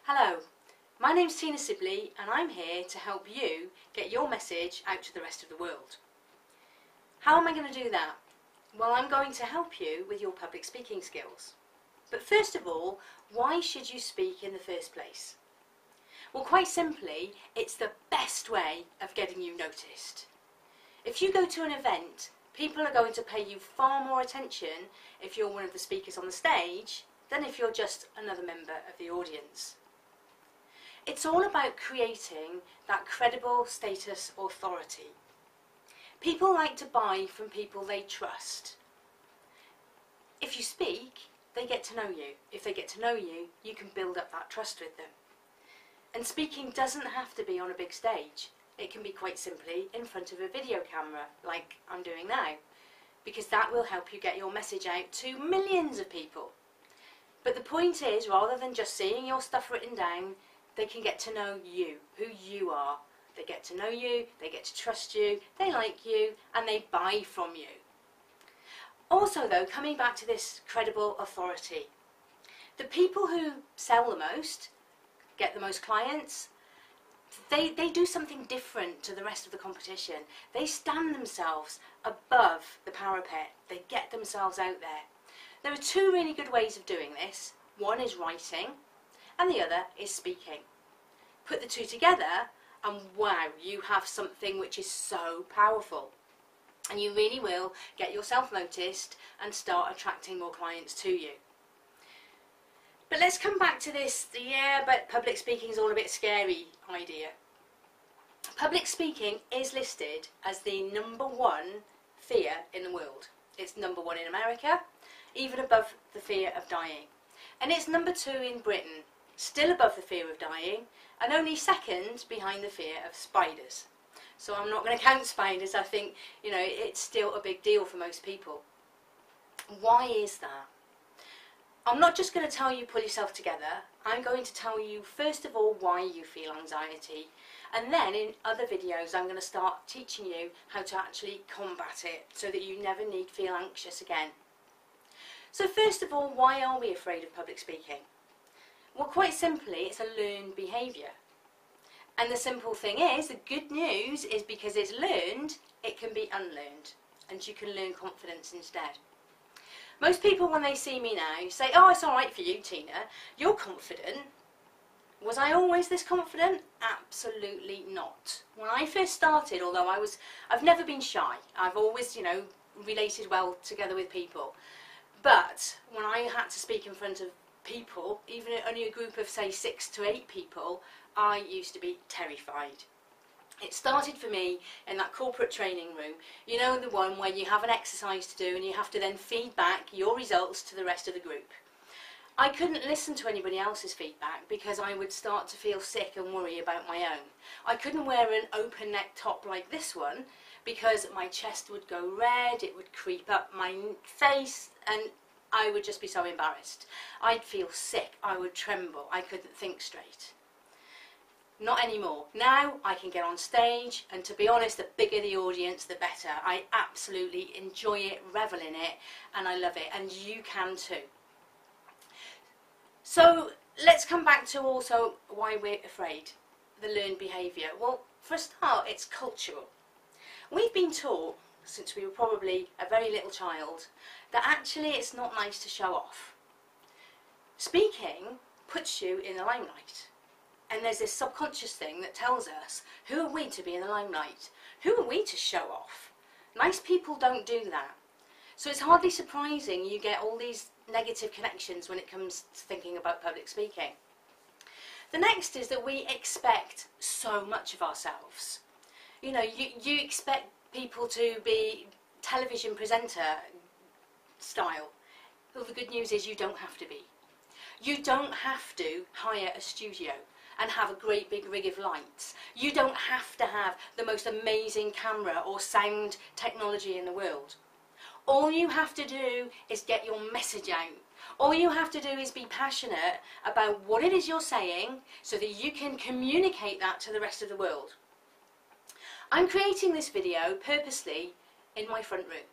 Hello, my name's Tina Sibley and I'm here to help you get your message out to the rest of the world. How am I going to do that? Well, I'm going to help you with your public speaking skills. But first of all, why should you speak in the first place? Well, quite simply, it's the best way of getting you noticed. If you go to an event, people are going to pay you far more attention if you're one of the speakers on the stage than if you're just another member of the audience. It's all about creating that credible status authority. People like to buy from people they trust. If you speak, they get to know you. If they get to know you, you can build up that trust with them. And speaking doesn't have to be on a big stage. It can be quite simply in front of a video camera, like I'm doing now, because that will help you get your message out to millions of people. But the point is, rather than just seeing your stuff written down, they can get to know you, who you are. They get to know you, they get to trust you, they like you, and they buy from you. Also though, coming back to this credible authority, the people who sell the most, get the most clients, they do something different to the rest of the competition. They stand themselves above the parapet. They get themselves out there. There are two really good ways of doing this. One is writing, and the other is speaking. Put the two together and wow, you have something which is so powerful. And you really will get yourself noticed and start attracting more clients to you. But let's come back to this, but public speaking is all a bit scary idea. Public speaking is listed as the #1 fear in the world. It's #1 in America, even above the fear of dying. And it's #2 in Britain, still above the fear of dying, and only second behind the fear of spiders. So I'm not going to count spiders. I think, it's still a big deal for most people. Why is that? I'm not just going to tell you pull yourself together. I'm going to tell you first of all why you feel anxiety, and then in other videos I'm going to start teaching you how to actually combat it so that you never need to feel anxious again. So first of all, why are we afraid of public speaking? Well, quite simply, it's a learned behaviour. And the simple thing is, the good news is because it's learned, it can be unlearned, and you can learn confidence instead. Most people, when they see me now, say, oh, it's alright for you, Tina, you're confident. Was I always this confident? Absolutely not. When I first started, although I've never been shy, I've always, related well together with people. But when I had to speak in front of people, even only a group of say 6 to 8 people, I used to be terrified. It started for me in that corporate training room, the one where you have an exercise to do and you have to then feed back your results to the rest of the group. I couldn't listen to anybody else's feedback because I would start to feel sick and worry about my own. I couldn't wear an open neck top like this one because my chest would go red, it would creep up my face, and I would just be so embarrassed. I'd feel sick, I would tremble, I couldn't think straight. Not anymore. Now I can get on stage, and to be honest, the bigger the audience, the better. I absolutely enjoy it, revel in it, and I love it, and you can too. So let's come back to also why we're afraid, the learned behaviour. Well, for a start, it's cultural. We've been taught, since we were probably a very little child, that actually it's not nice to show off. Speaking puts you in the limelight. And there's this subconscious thing that tells us, who are we to be in the limelight? Who are we to show off? Nice people don't do that. So it's hardly surprising you get all these negative connections when it comes to thinking about public speaking. The next is that we expect so much of ourselves. You expect people to be television presenter style. Well, the good news is you don't have to be. You don't have to hire a studio and have a great big rig of lights. You don't have to have the most amazing camera or sound technology in the world. All you have to do is get your message out. All you have to do is be passionate about what it is you're saying so that you can communicate that to the rest of the world. I'm creating this video purposely in my front room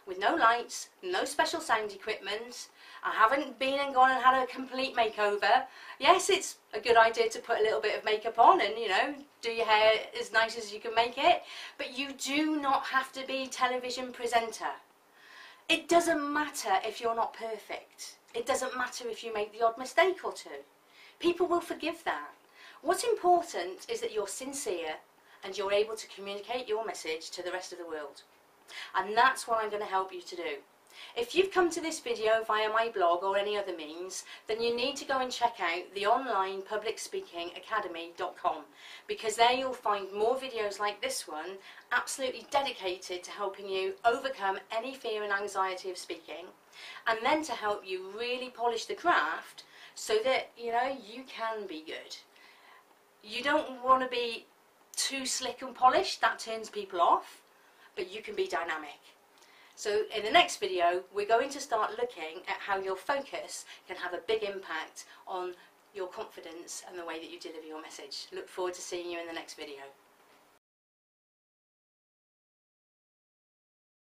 with no lights, no special sound equipment, I haven't been and gone and had a complete makeover. Yes, it's a good idea to put a little bit of makeup on and, you know, do your hair as nice as you can make it. But you do not have to be television presenter. It doesn't matter if you're not perfect. It doesn't matter if you make the odd mistake or two. People will forgive that. What's important is that you're sincere and you're able to communicate your message to the rest of the world. And that's what I'm going to help you to do. If you've come to this video via my blog or any other means, then you need to go and check out the online publicspeakingacademy.com, because there you'll find more videos like this one, absolutely dedicated to helping you overcome any fear and anxiety of speaking, and then to help you really polish the craft so that, you know, you can be good. You don't want to be too slick and polished, that turns people off, but you can be dynamic. So in the next video, we're going to start looking at how your focus can have a big impact on your confidence and the way that you deliver your message. Look forward to seeing you in the next video.